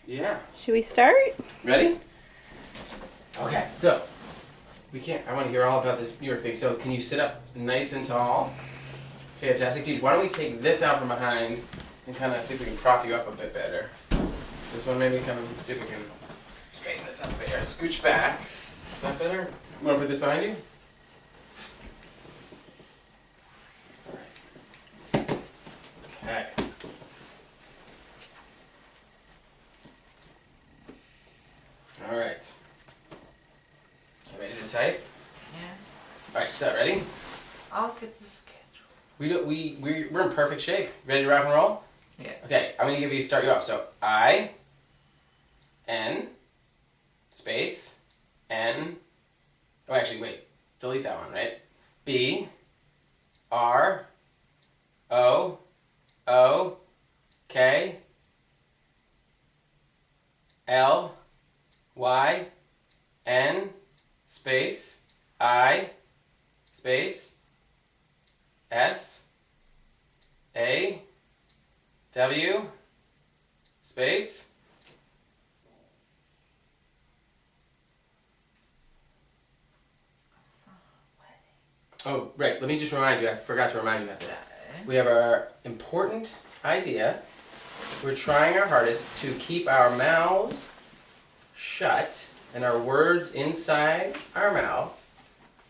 Yeah. Should we start? Ready? Okay, so I want to hear all about this New York thing. So can you sit up nice and tall? Fantastic. Dude, why don't we take this out from behind and kind of see if we can prop you up a bit better. This one maybe kind of see if we can straighten this up a bit here. Scooch back. Is that better? You want to put this behind you? Okay. All right. You ready to type? Yeah. All right, so ready? I'll get the schedule. We're in perfect shape. Ready to rock and roll? Yeah. Okay, I'm gonna start you off. So I, N, space, N. Oh, actually, wait. Delete that one, right? B, R, O, O, K, L, Y, N, space, I, space, S, A, W, space, oh, right, let me just remind you, I forgot to remind you about this. We have our important idea. We're trying our hardest to keep our mouths shut and our words inside our mouth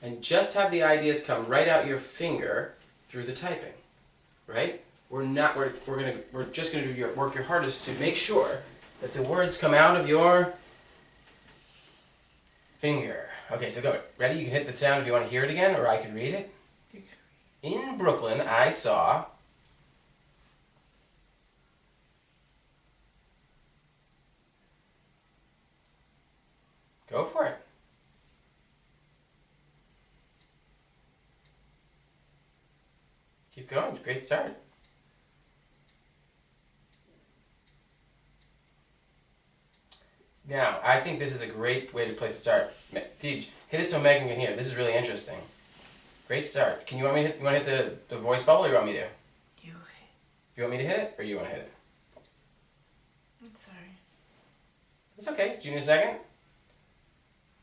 and just have the ideas come right out your finger through the typing, right? We're just gonna work your hardest to make sure that the words come out of your finger. Okay, so go. Ready? You can hit the sound if you want to hear it again, or I can read it. In Brooklyn, I saw. Go for it. Keep going. Great start. Now, I think this is a great way to place to start. Deej, hit it so Megan can hear. This is really interesting. Great start. You want to hit the voice bubble, or you want me to? You hit. You want me to hit it, or you want to hit it? I'm sorry. It's okay. Do you need a second?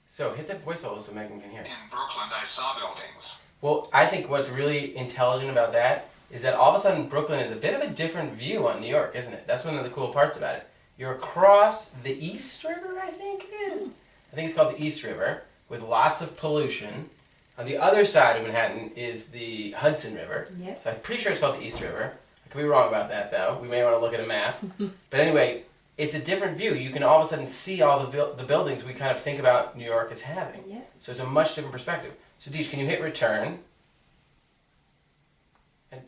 So hit that voice bubble so Megan can hear. In Brooklyn, I saw buildings. Well, I think what's really intelligent about that is that all of a sudden Brooklyn is a bit of a different view on New York, isn't it? That's one of the cool parts about it. You're across the East River, I think it is. I think it's called the East River, with lots of pollution. On the other side of Manhattan is the Hudson River. Yep. So I'm pretty sure it's called the East River. I could be wrong about that, though. We may want to look at a map. But anyway, it's a different view. You can all of a sudden see all the buildings we kind of think about New York as having. Yep. So it's a much different perspective. So Deej, can you hit return?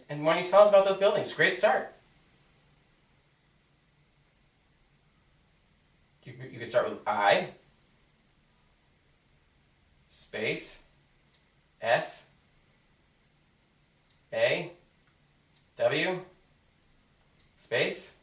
And why don't you tell us about those buildings? Great start. You can start with I, space, S, A, W, space,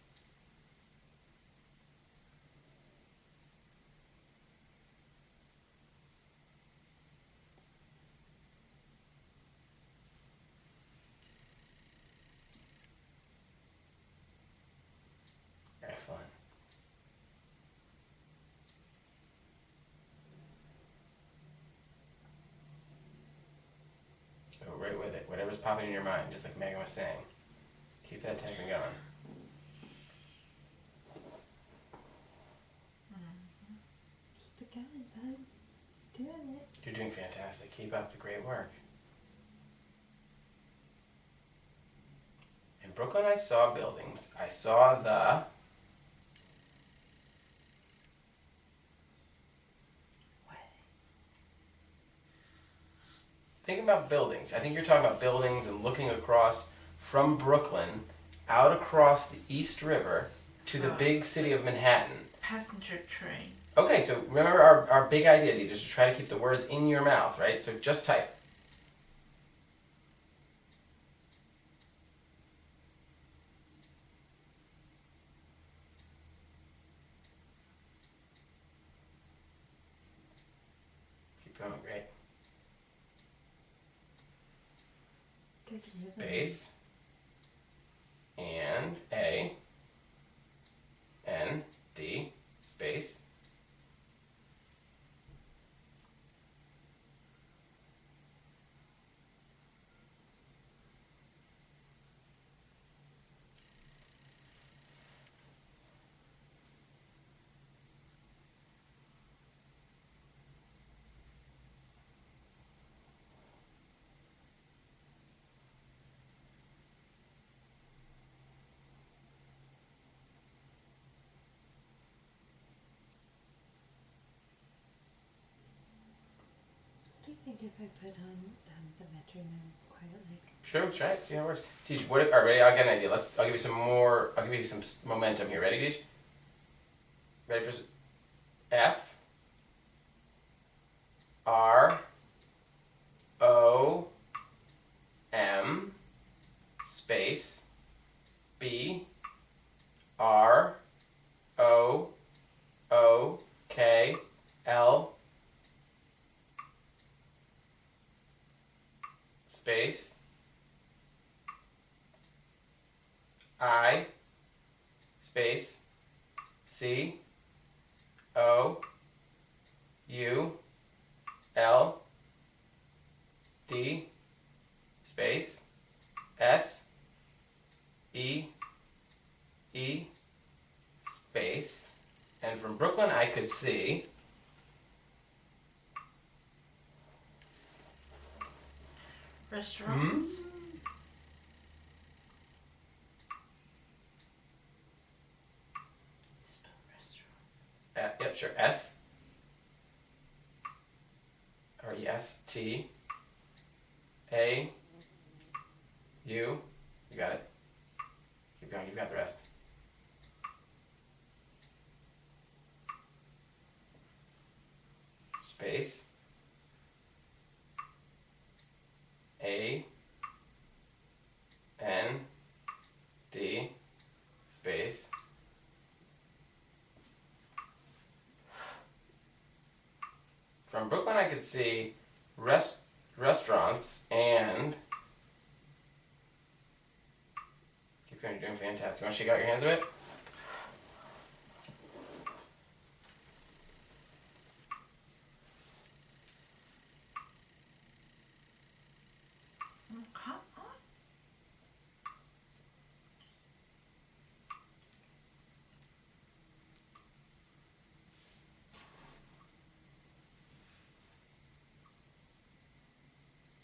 excellent. Go right with it. Whatever's popping in your mind, just like Megan was saying. Keep that typing going. Keep it going, bud. Doing it. You're doing fantastic. Keep up the great work. In Brooklyn, I saw buildings. I saw the... Think about buildings. I think you're talking about buildings and looking across from Brooklyn out across the East River to the big city of Manhattan. Passenger train. Okay, so remember our big idea, Dee, is to try to keep the words in your mouth, right? So just type. Keep going, great. Space and A N D mind if I put on the metronome quietly? Sure, try it. See how it works. Teach. What? All right, ready? I'll get an idea. I'll give you some more. I'll give you some momentum here. Ready, Teach? Ready for F R O M space B R O O K L space I space C O U L D space S E E space, and from Brooklyn I could see Restaurants. Spell restaurant. yep, sure, S or S T A U. You got it. Keep going. You got the rest. Space A N D space from Brooklyn I could see restaurants and keep going, you're doing fantastic. You want to shake out your hands a bit? Come on.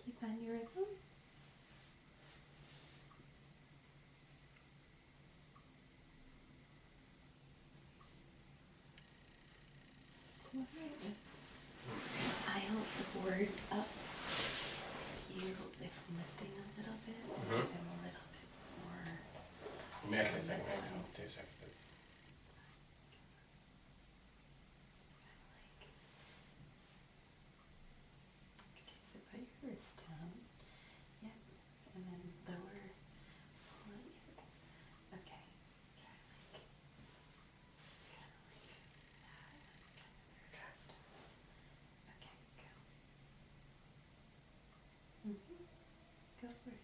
Keep on your rhythm. It's alright. I hold the board up. You, if lifting a little bit, Mhm. give him a little bit more. Maybe I can take a second. Maybe I'll take a second. Like, okay, so put your wrist down. Yep. And then lower. Pull out your wrist. Okay. Try like kind of like that. That's kind of the resistance. Okay, go. Go for it.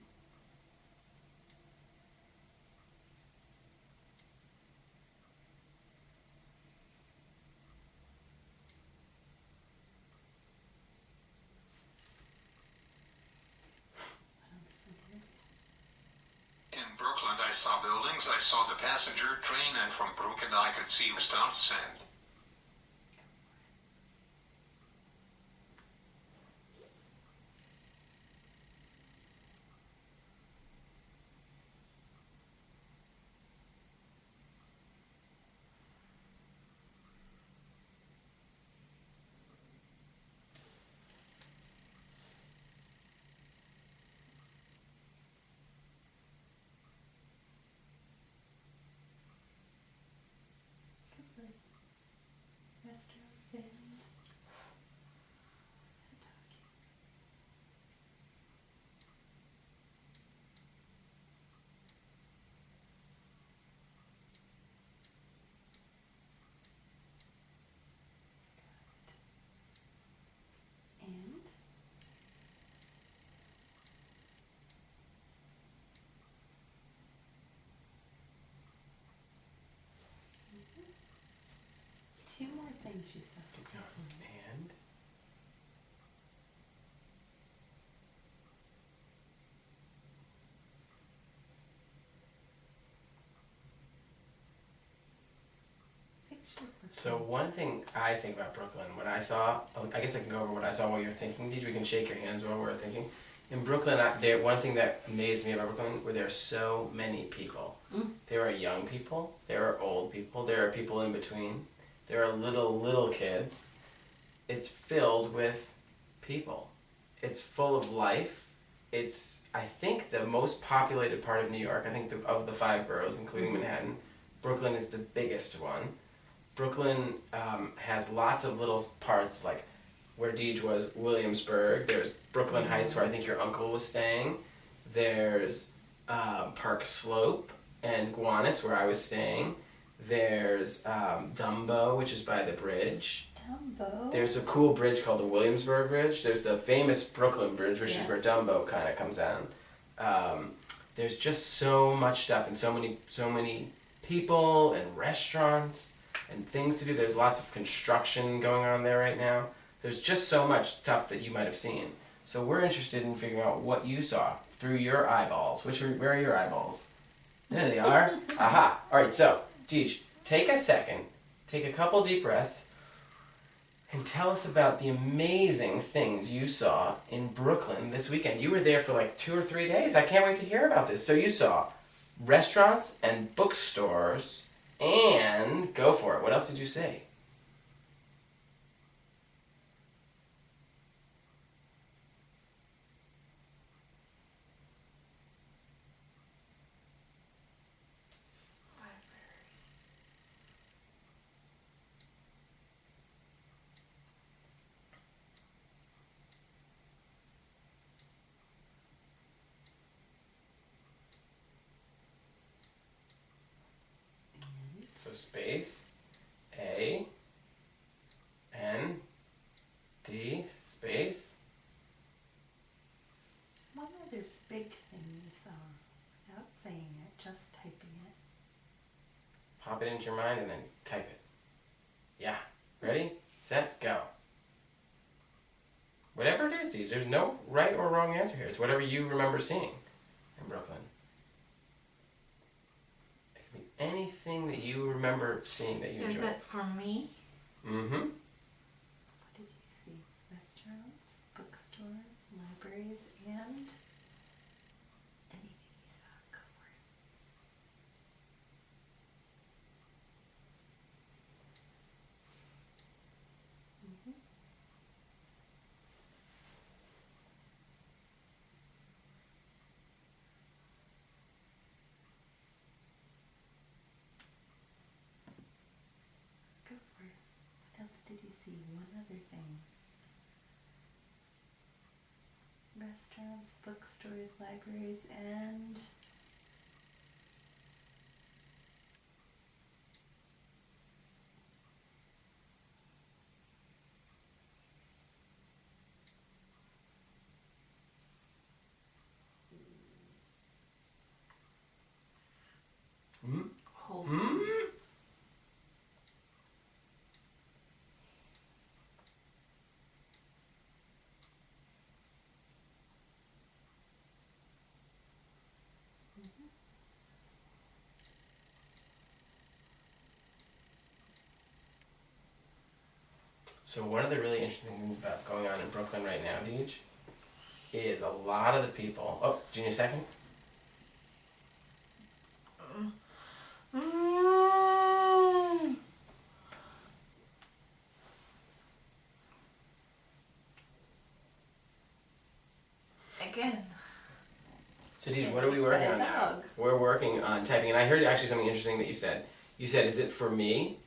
I don't listen to it. In Brooklyn, I saw buildings, I saw the passenger train, and from Brooklyn, I could see restaurants and Go for it. Restaurants and talking. And two more things you said. Keep going. And Picture so one thing I think about Brooklyn, when I saw, I guess I can go over what I saw while you're thinking. Did we can shake your hands while we're thinking. In Brooklyn, one thing that amazed me about Brooklyn were there are so many people. There are young people, there are old people, there are people in between, there are little kids. It's filled with people. It's full of life. It's, I think, the most populated part of New York. I think of the 5 boroughs, including Manhattan, Brooklyn is the biggest one. Brooklyn has lots of little parts, like where Deej was, Williamsburg. There's Brooklyn Heights, where I think your uncle was staying. There's Park Slope and Gowanus, where I was staying. There's Dumbo, which is by the bridge. Dumbo. There's a cool bridge called the Williamsburg Bridge. There's the famous Brooklyn Bridge, which is where Dumbo kind of comes down. There's just so much stuff and so many people and restaurants and things to do. There's lots of construction going on there right now. There's just so much stuff that you might have seen. So we're interested in figuring out what you saw through your eyeballs. Where are your eyeballs? There they are. Aha. All right, so, Deej, take a second, take a couple deep breaths, and tell us about the amazing things you saw in Brooklyn this weekend. You were there for like 2 or 3 days. I can't wait to hear about this. So you saw restaurants and bookstores, and go for it. What else did you see? So space, A, N, D, space. One other big thing you saw, without saying it, just typing it. Pop it into your mind and then type it. Yeah. Ready, set, go. Whatever it is, Deej, there's no right or wrong answer here. It's whatever you remember seeing in Brooklyn. It could be anything that you remember seeing that you enjoyed. Is it for me? Mm-hmm. What did you see? Restaurants, bookstores, libraries, and anything you saw. Go for it. Go for it. What else did you see? One other thing. Restaurants, bookstores, libraries, and Mm-hmm. Whole Mm-hmm. Foods. So one of the really interesting things about going on in Brooklyn right now, Deej, is a lot of the people. Oh, do you need a second? Mm. Again. So Deej, what are we working on now? Dog. We're working on typing, and I heard actually something interesting that you said. You said, "Is it for me?"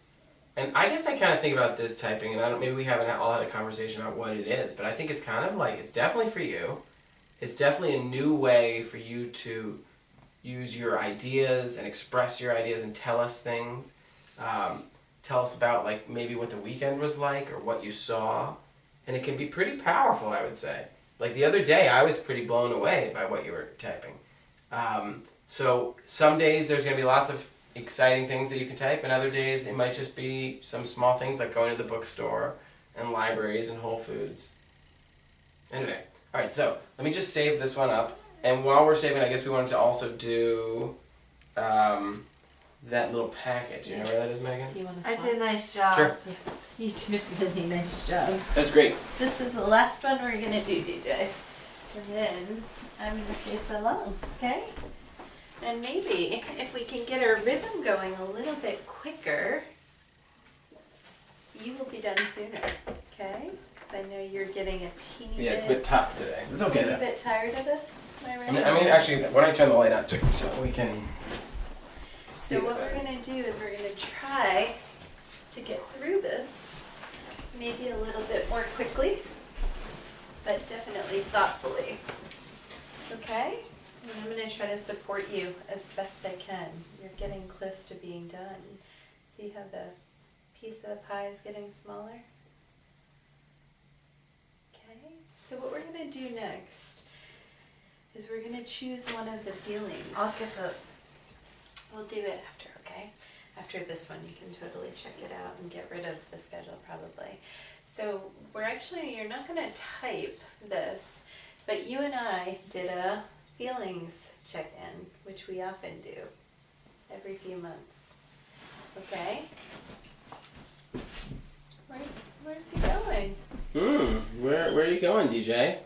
And I guess I kind of think about this typing, and I don't. Maybe we haven't all had a conversation about what it is, but I think it's kind of like it's definitely for you. It's definitely a new way for you to use your ideas and express your ideas and tell us things. Tell us about like maybe what the weekend was like or what you saw, and it can be pretty powerful, I would say. Like the other day, I was pretty blown away by what you were typing. So some days there's going to be lots of exciting things that you can type, and other days it might just be some small things like going to the bookstore and libraries and Whole Foods. Anyway, all right, so let me just save this one up, and while we're saving, I guess we wanted to also do that little packet. Do you know where that is, Megan? Do you want to I swap? did a nice job. Sure. You did a really nice job. That's great. This is the last one we're going to do, DJ. And then I'm going to say so long, okay? And maybe if we can get our rhythm going a little bit quicker, you will be done sooner, okay? Because I know you're getting a teeny Yeah, it's a bit tough today. It's okay teeny though. bit tired of this. Am I right? I mean, actually, why don't I turn the light on too, so we can. see So it what better. we're going to do is we're going to try to get through this maybe a little bit more quickly, but definitely thoughtfully. Okay? And I'm going to try to support you as best I can. You're getting close to being done. See how the piece of the pie is getting smaller? Okay? So what we're going to do next is we're going to choose one of the feelings. I'll get the. We'll do it after, okay? After this one, you can totally check it out and get rid of the schedule probably. So you're not gonna type this, but you and I did a feelings check-in, which we often do every few months, okay? Where's he going? Where are you going, DJ?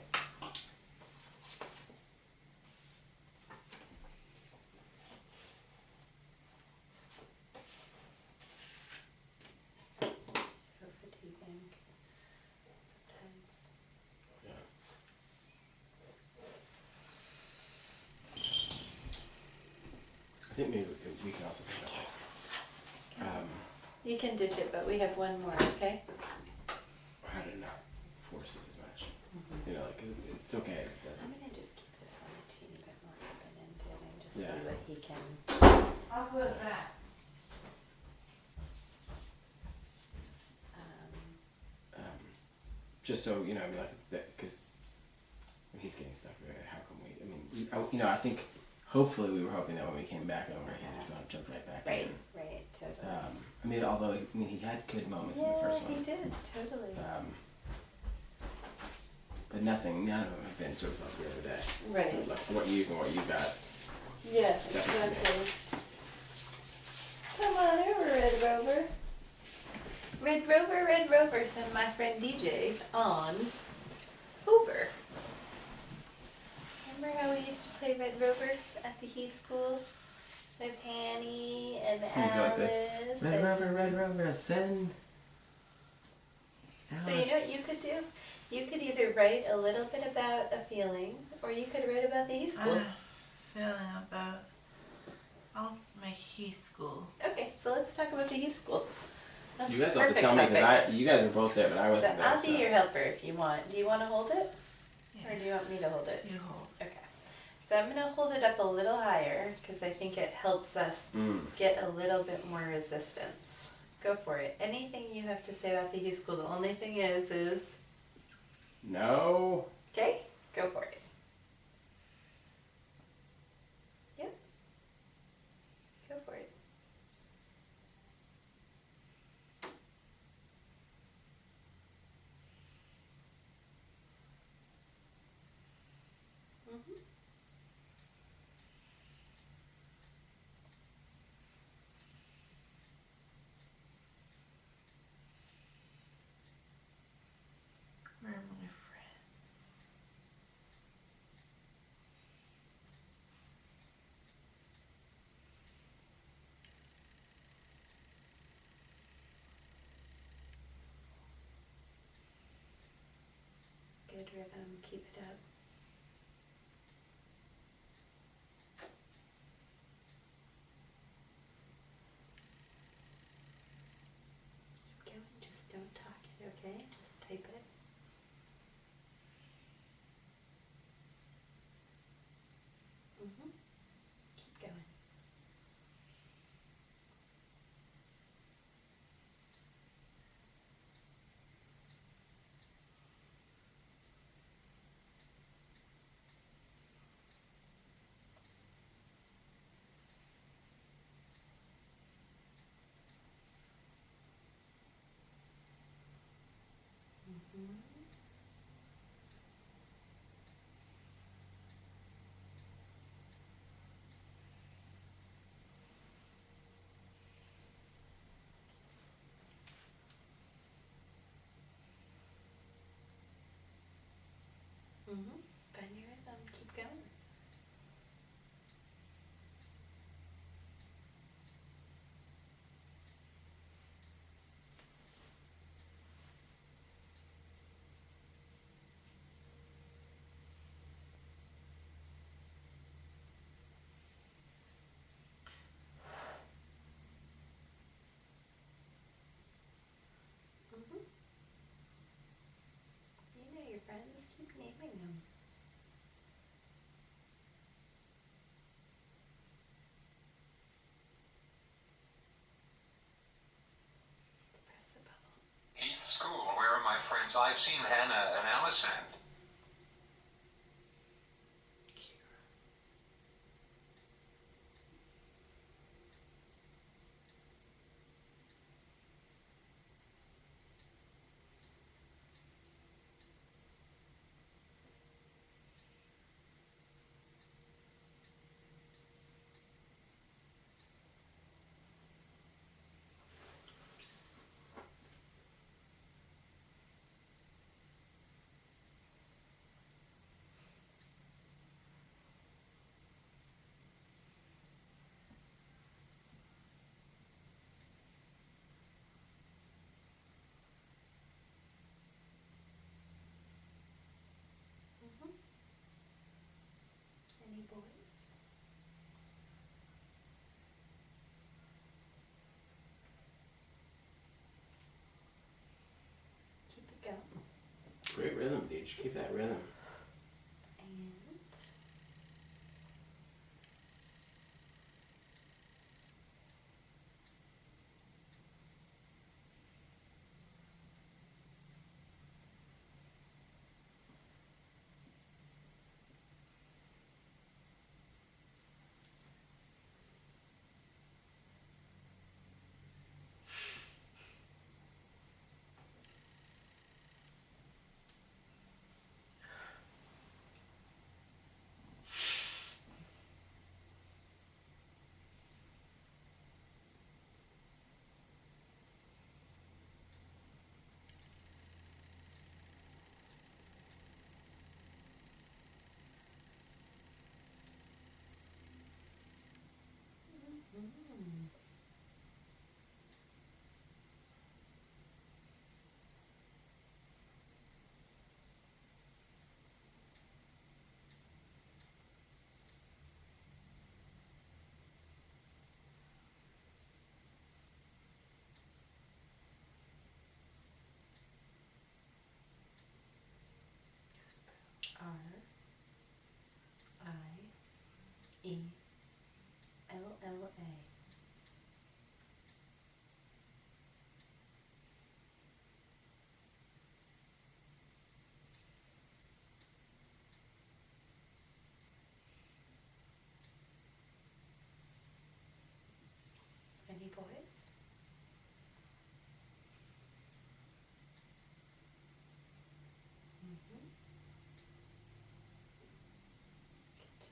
So fatiguing sometimes. I think maybe we can also do that. You can ditch it, but we have one more, okay? How to not force it as much. You know, like it's okay. I'm gonna just keep this one a teeny bit more open-ended and just Yeah. see what he can. I'll put it back. Just so you know, I mean, like that, because when he's getting stuff, how come we? I mean, I think hopefully we were hoping that when we came back over, he was going to jump right back in. Right, totally. I mean, although he had good moments in the first one. Yeah, he did, totally. But none of them have been sort of like the other day. Right. Like what you got. Yeah, Definitely. exactly. Come on over, Red Rover. Red Rover, send my friend DJ on over. Remember how we used to play Red Rover at the Heath School with Hanny and You go like this. Alice? Red Rover, send. So you know what you could do? You could either write a little bit about a feeling, or you could write about the Heath School. Feeling about. My Heath School. Okay, so let's talk about the Heath School. That's You guys the have to perfect tell me topic. because you guys were both there, but I So wasn't there. I'll be your helper if you want. Do you want to hold it? Yeah. Or do you want me to hold it? You hold. Okay. So I'm going to hold it up a little higher because I think it helps us get a little bit more resistance. Go for it. Anything you have to say about the Heath School, the only thing is... No. Okay, go for it. Yep. Go for it. Mm-hmm. Where are my friends? Good rhythm. Keep it up. Keep going. Just don't talk it, okay? Just type it. Mm-hmm. Keep going. friends, keep naming them. Press the bubble. Heath School, where are my friends? I've seen Hannah and Allison. Any boys? Keep it going. Great rhythm, Beach. Keep that rhythm. And R-I-E-L-L-A. Any boys? Mm-hmm. Good job.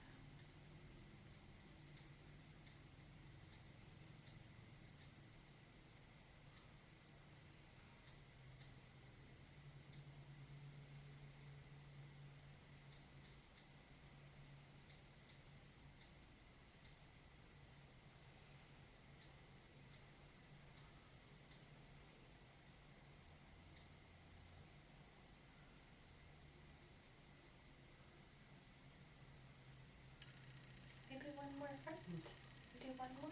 Maybe one more friend. Do one more.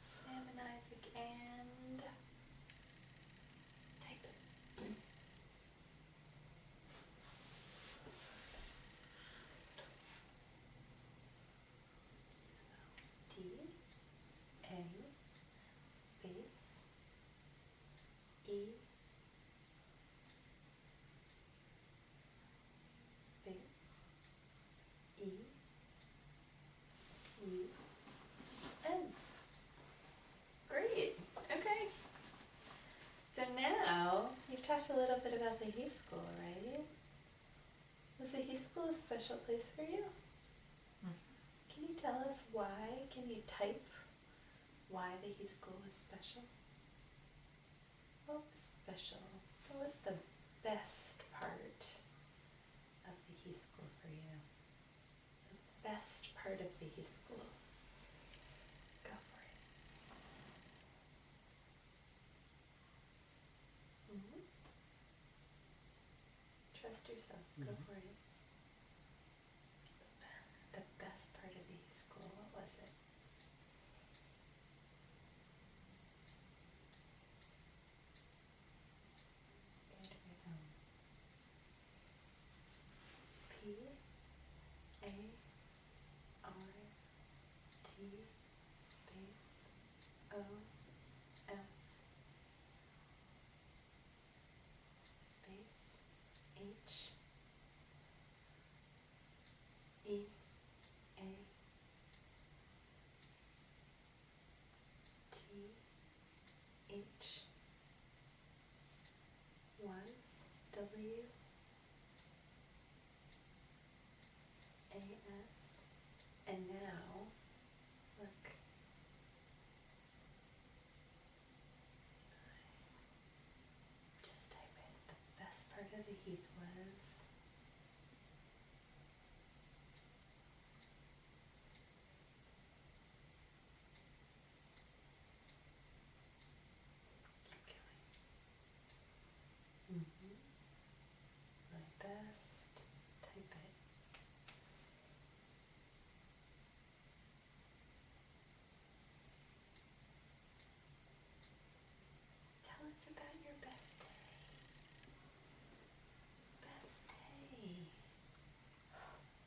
Sam and Isaac and type it. D A space E space E U N. Great. Okay. So now you've talked a little bit about the Heath School, right? Was the Heath School a special place for you? Can you tell us why? Can you type why the Heath School was special? What was special? What was the best part of the Heath School for you? The best part of the Heath School. Go for it. Mm-hmm. Trust yourself. Go for it. The best part of the Heath School. What was it? Good rhythm. O F space H E A T H was W A S, and now look. Just type it. The best part of the heath was keep going. My best. Type it. Tell us about your best day. Best day.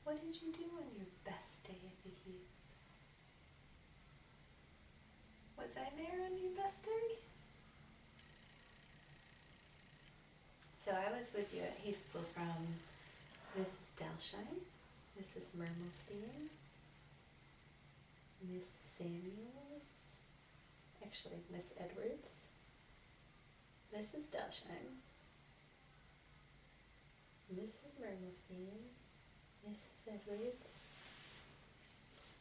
What did you do on your best day at the Heath? Was I there on your best day? So I was with you at Heath School from Mrs. Dalshine, Mrs. Mermelstein, Miss Samuels, actually Miss Edwards, Mrs. Dalshine, Mrs. Mermelstein, Mrs. Edwards,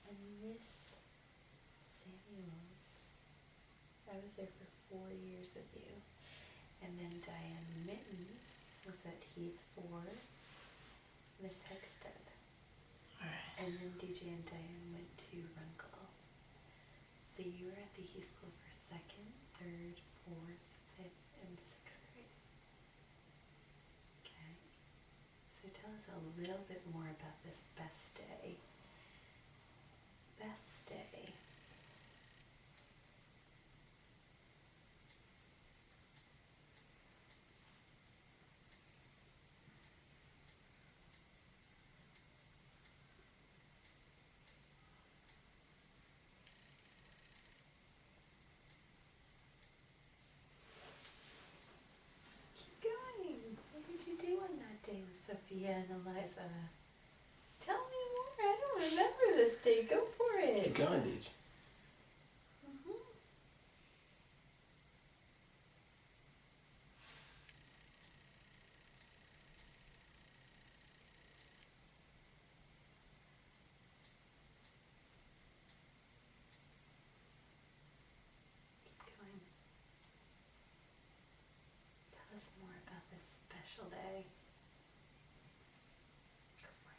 and Miss Samuels. I was there for 4 years with you. And then Diane Mitten was at Heath for Miss Hegstead. Alright. And then DJ and Diane went to Runkle. So you were at the Heath School for 2nd, 3rd, 4th, 5th, and 6th grade. Okay. So tell us a little bit more about this best day. Best day. Keep going. What did you do on that day with Sophia and Eliza? Tell me more. I don't remember this day. Go for it. Keep going, Deej. Keep going. Tell us more about this special day. Go for it.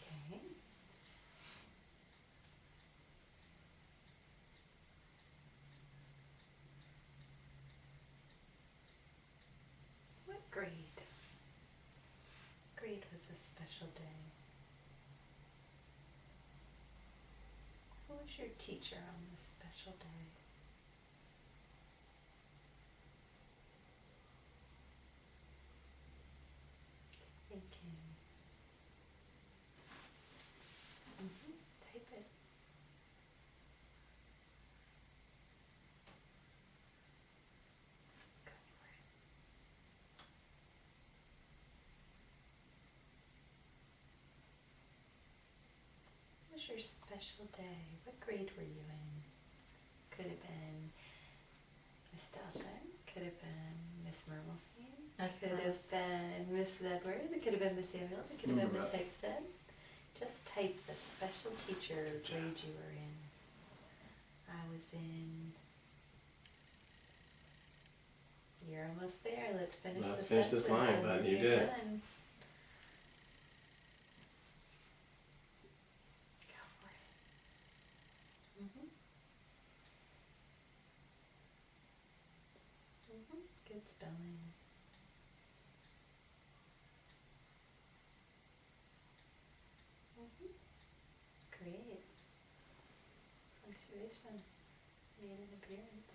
Okay. What grade? Grade was a special day. Who was your teacher on this special day? Keep thinking. was your special day? What grade were you in? Could have been Miss Dalshan. Could have been Miss Mermelstein. Could have been Mrs. Edwards. It could have been Miss Samuels. It could have been Miss Hegstead. Just type the special teacher grade you were in. I was in... You're almost there. Let's finish Let's the finish this sentence line, and bud. then You you're did it. done. Go for it. Good spelling. Great. Punctuation. Made an appearance.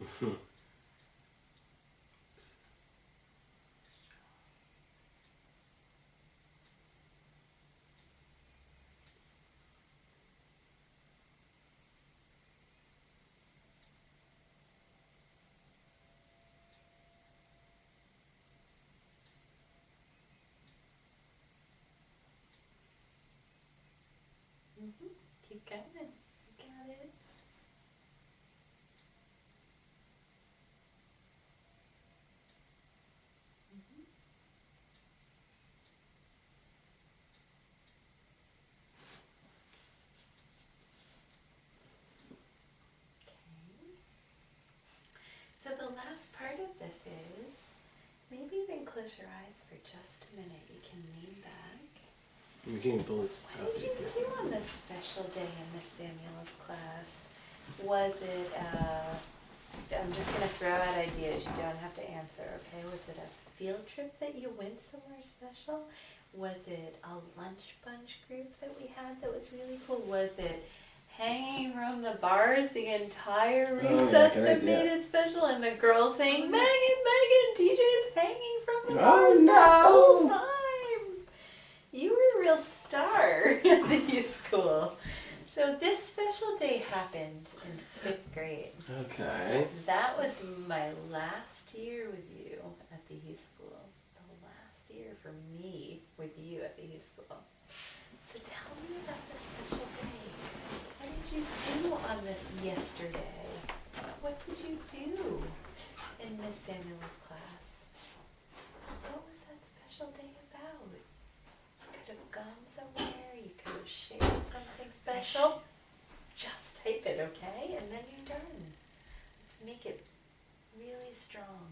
Keep going. You got it. So the last part of this is, maybe even close your eyes for just a minute. You can lean back. We can pull this What did you do on this special day in Miss Samuel's class? Was it, I'm just going to throw out ideas. You don't have to answer, okay? Was it a field trip that you went somewhere special? Was it a lunch bunch group that we had that was really cool? Was it hanging from the bars the entire recess that made it special, and the girls saying, Meg and DJ is hanging from the bars that whole time? You were a real star at the youth school. So this special day happened in 5th grade. Okay. That was my last year with you at the youth school. The last year for me with you at the youth school. So tell me about this special day. What did you do on this yesterday? What did you do in Miss Samuel's class? What was that special day about? You could have gone somewhere. You could have shared something special. Just type it, okay? And then you're done. Let's make it really strong.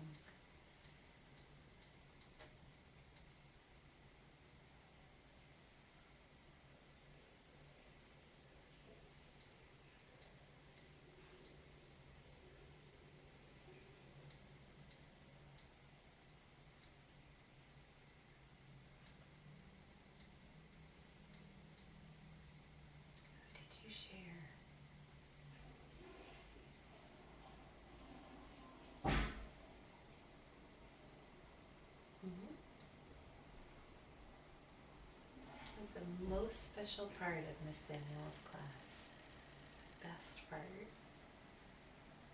Who did you share? What was the most special part of Miss Samuel's class? Best part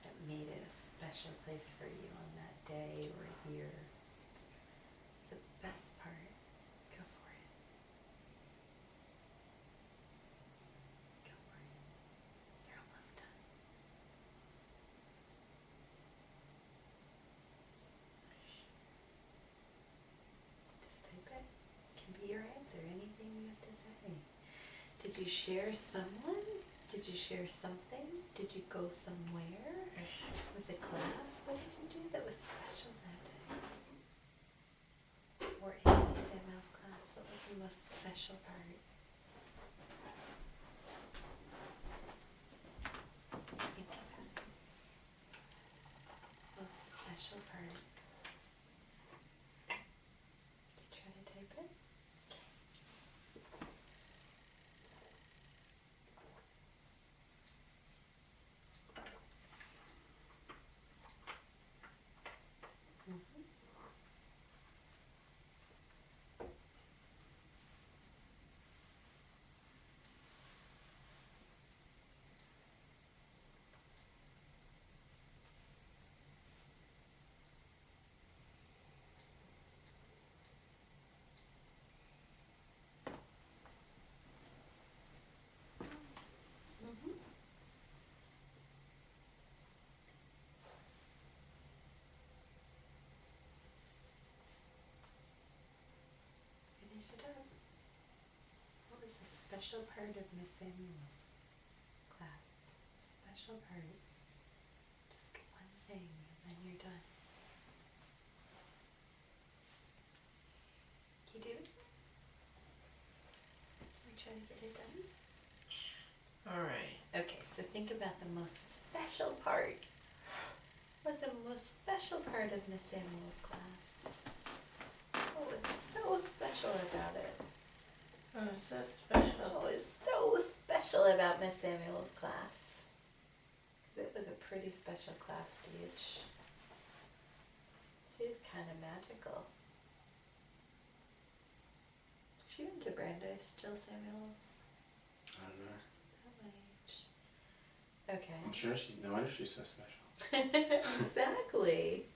that made it a special place for you on that day or year? It's the best part. Go for it. Go for it. You're almost done. Just type it. Can be your answer. Anything you have to say. Did you share someone? Did you share something? Did you go somewhere with the class? What did you do that was special that day? Or in Miss Samuel's class? What was the most special part? Think about it. Most special part. Did you try to type it? special part of Miss Samuel's class? Special part. Just one thing, and then you're done. You do? We try to get it done. Alright. Okay, so think about the most special part. What's the most special part of Miss Samuel's class? What was so special about it? Oh, so special. What was so special about Miss Samuel's class? 'Cause it was a pretty special class, DH. She was kind of magical. She went to Brandeis, Jill Samuels. I don't know. That my age. Okay. I'm sure no wonder she's so special. Exactly.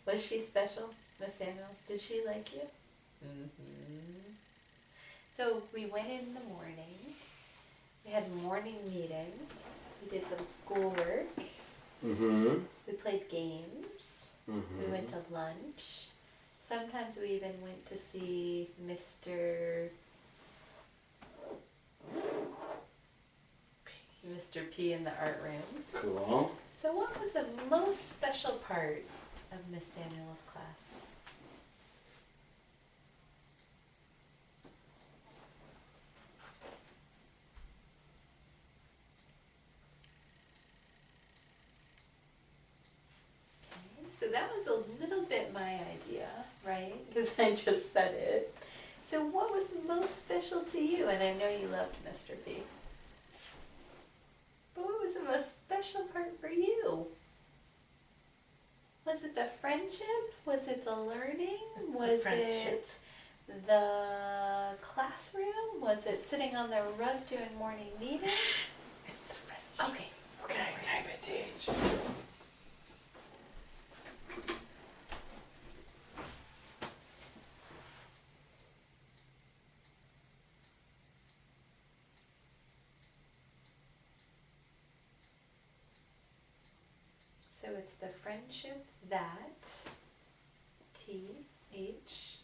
Was she special, Miss Samuels? Did she like you? Mm-hmm. So we went in the morning. We had morning meeting. We did some schoolwork. Mm-hmm. We played games. Mm-hmm. We went to lunch. Sometimes we even went to see Mr. P in the art room. Cool. So what was the most special part of Miss Samuel's class? Okay, so that was a little bit my idea, right? Because I just said it. So what was most special to you? And I know you loved Mr. P. But what was the most special part for you? Was it the friendship? Was it the learning? Was it the classroom? Was it sitting on the rug doing morning meeting? It's the friendship. Okay. Okay, type it, DH. So it's the friendship that THATMeans.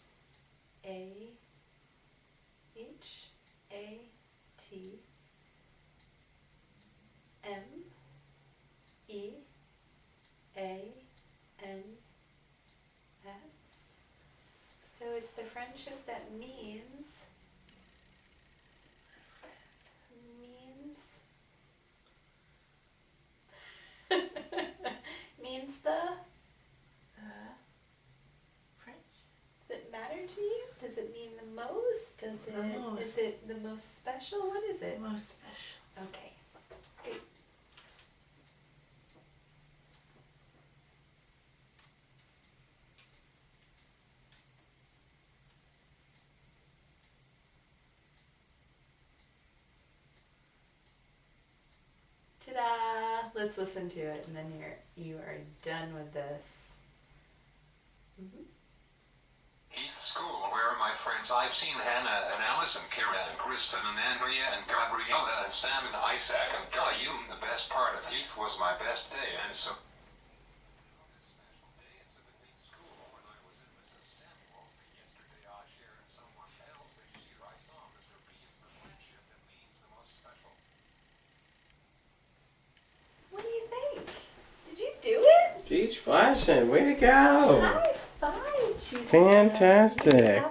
So it's the friendship that means means the French. Does it matter to you? Does it mean the most? Is it the most special? What is it? Most special. Okay. Great. Ta-da! Let's listen to it, and then you are done with this. Mm-hmm. Heath School, where are my friends? I've seen Hannah and Alice and Kara and Kristen and Andrea and Gabriella and Sam and Isaac and Gayoom. The best part of Heath was my best day, and so. This special day, it's at Heath School when I was in Mrs. Samuel's. Yesterday I shared someone else. The year I saw Mr. B. It's the friendship that means the most special. What do you think? Did you do it? Beach flashing. Way to go. High five, you Fantastic.